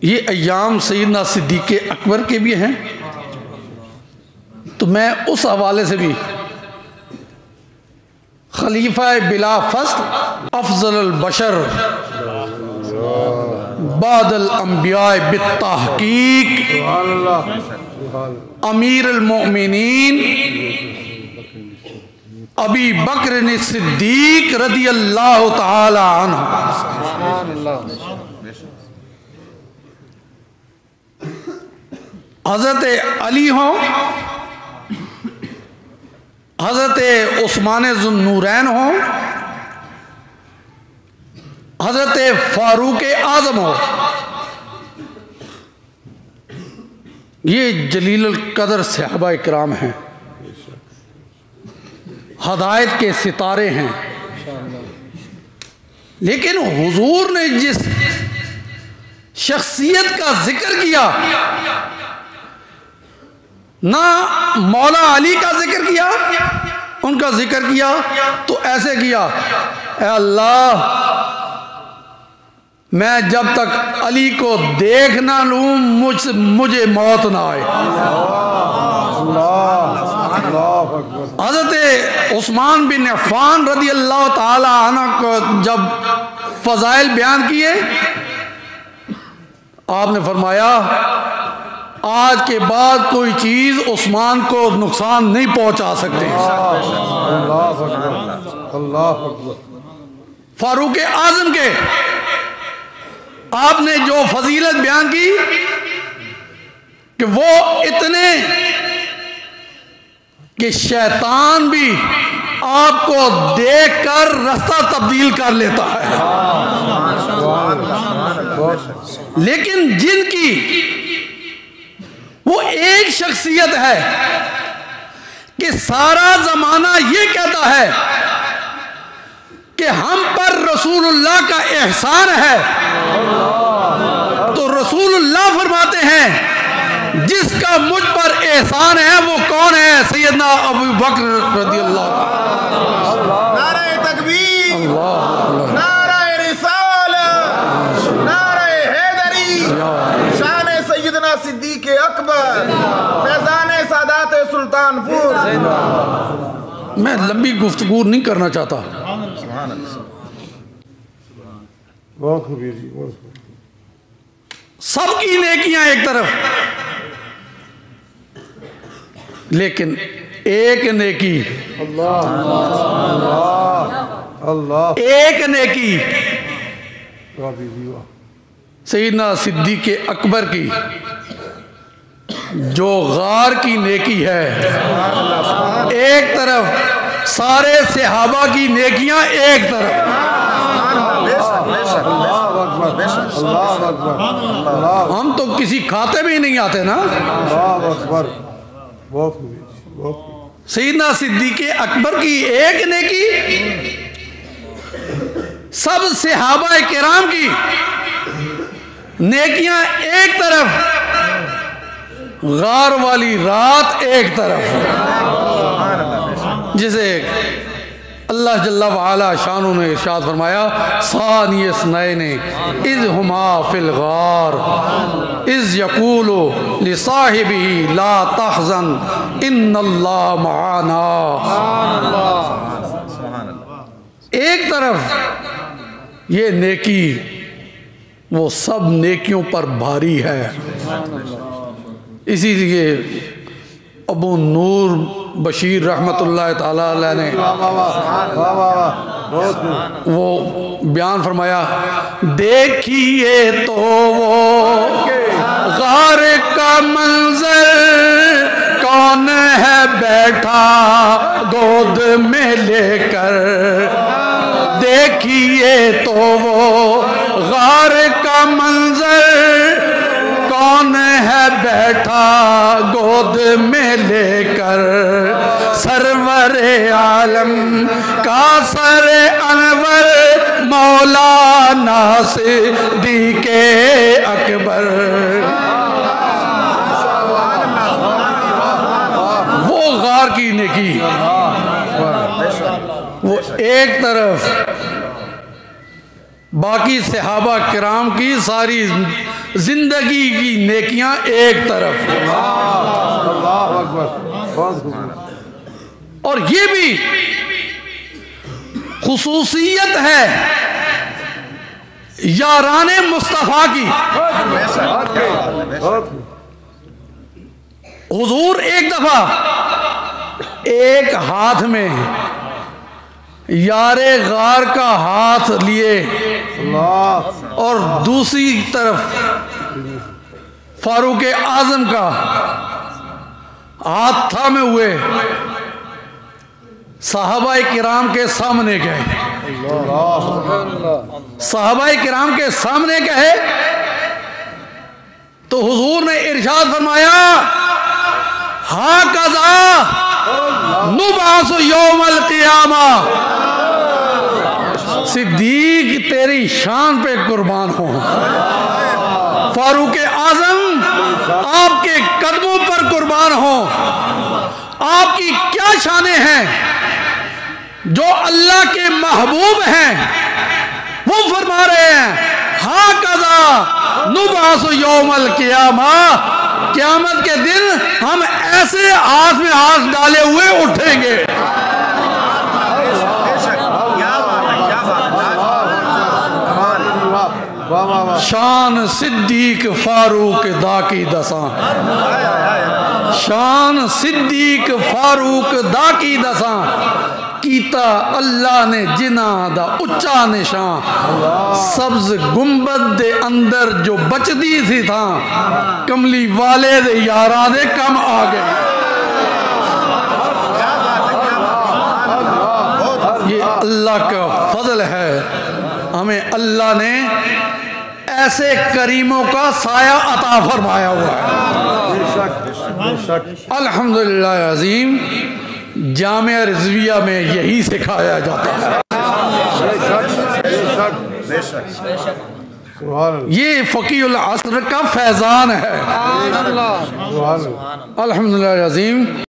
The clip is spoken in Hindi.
ये अय्याम सैयदना सिद्दीक़ अकबर के भी हैं, तो मैं उस हवाले से भी खलीफा बिला फस्ल अफजल बशर बादल अंबिया बित्तहकीक अमीर अल-मोमिनीन अबी बकर सिद्दीक रदी अल्लाह तआला अन्हु, हज़रत अली हों, हज़रत उस्मान ज़ुन्नूरैन हों, हज़रत फारूक आज़म हो, ये जलील कदर सहाबा इकराम हैं, हदायत के सितारे हैं। लेकिन हुजूर ने जिस शख्सियत का जिक्र किया, ना मौला अली का जिक्र किया, उनका जिक्र किया तो ऐसे किया, ऐ अल्लाह मैं जब तक अली को देख ना लूं मुझे मौत ना आए। हज़रत उस्मान बिन अफ़्फ़ान रदी अल्लाह ताला अन्हु को जब फ़ज़ाइल बयान किए, आपने फरमाया आज के बाद कोई चीज़ उस्मान को नुकसान नहीं पहुंचा सकती। फारूक आज़म के आपने जो फजीलत बयान की कि वो इतने कि शैतान भी आपको देखकर रास्ता तब्दील कर लेता है। लेकिन जिनकी वो एक शख्सियत है कि सारा जमाना ये कहता है कि हम पर रसूलुल्लाह का एहसान है, तो रसूलुल्लाह फरमाते हैं जिसका मुझ पर एहसान है वो कौन है? सैयदना अबू बकर रज़ियल्लाहु अन्हु। नारे तकबीर, नारे रिसालत, नारे हैदरी, शान सैयदना सिद्दीक़ अकबर, फैज़ान सादात सुल्तानपुर। मैं लंबी गुफ्तगू नहीं करना चाहता। सबकी नेकियां एक तरफ, लेकिन एक नेकी, एक नेकी सैयदना सिद्दीक़ अकबर की जो गार की नेकी है, एक तरफ सारे सहाबा की नेकियां एक तरफ। हम तो किसी खाते में ही नहीं आते ना। सैयदना सिद्दीक़ अकबर की एक नेकी, सब सहाबा किराम की नेकियां एक तरफ, गार वाली रात एक तरफ, जिसे अल्लाह जल्ला वाला शानू ने इरशाद फरमाया, सानी स्नैने इज़ हुमा फिल गार इज़ यकूलु लिसाहिबिही ला तहज़न इन्नल्लाह मआना। एक तरफ ये नेकी वो सब नेकियों पर भारी है। इसीलिए अबू नूर बशीर रहमतुल्लाह ताला अलैह ने वो बयान फरमाया, देखिए तो वो गार का मंजर कौन है बैठा गोद में लेकर, देखिए तो वो गार का मंजर कौन है बैठा गोद में लेकर, सरवरे आलम का सर अनवर मौलाना सिद्दीक़ अकबर। वो गार की नेकी, वो एक तरफ बाकी सहाबा किराम की सारी जिंदगी की नेकियां एक तरफ। और ये भी खुसूसियत है याराने मुस्तफा की। हुजूर एक दफा एक हाथ में यारे गार का हाथ लिए और दूसरी तरफ फारूक आजम का हाथ थामे हुए सहाबाए किराम के सामने गए। सहाबाए किराम के सामने गए तो हुजूर ने इरशाद फरमाया, हा कज़ा नुबासु यौमल क़ियामा। सिद्दीक तेरी शान पे कुर्बान हो। फारूक आजम आपके कदमों पर कुर्बान हो। आपकी क्या शानें हैं जो अल्लाह के महबूब हैं वो फरमा रहे हैं, हा कज़ा नुबासु यौमल क़ियामा। क़यामत के दिन हम ऐसे हाथ में हाथ डाले हुए उठेंगे। शान सिद्दीक फारूक दा की दसा। शान सिद्दीक फारूक दा की दसा। कीता अल्लाह ने जिना दा उच्चा निशान। सब्ज गुंबद दे अंदर जो बचदी थी था, कमली वाले दे यारा दे कम आ गए। ये अल्लाह का फजल है, हमें अल्लाह ने ऐसे करीमों का साया अता फरमाया हुआ है। अल्हम्दुलिल्लाह अज़ीम। जामिया रिज़विया में यही सिखाया जाता है। ये फ़क़ीहुल अस्र का फैज़ान है। अल्हम्दुलिल्लाह अज़ीम।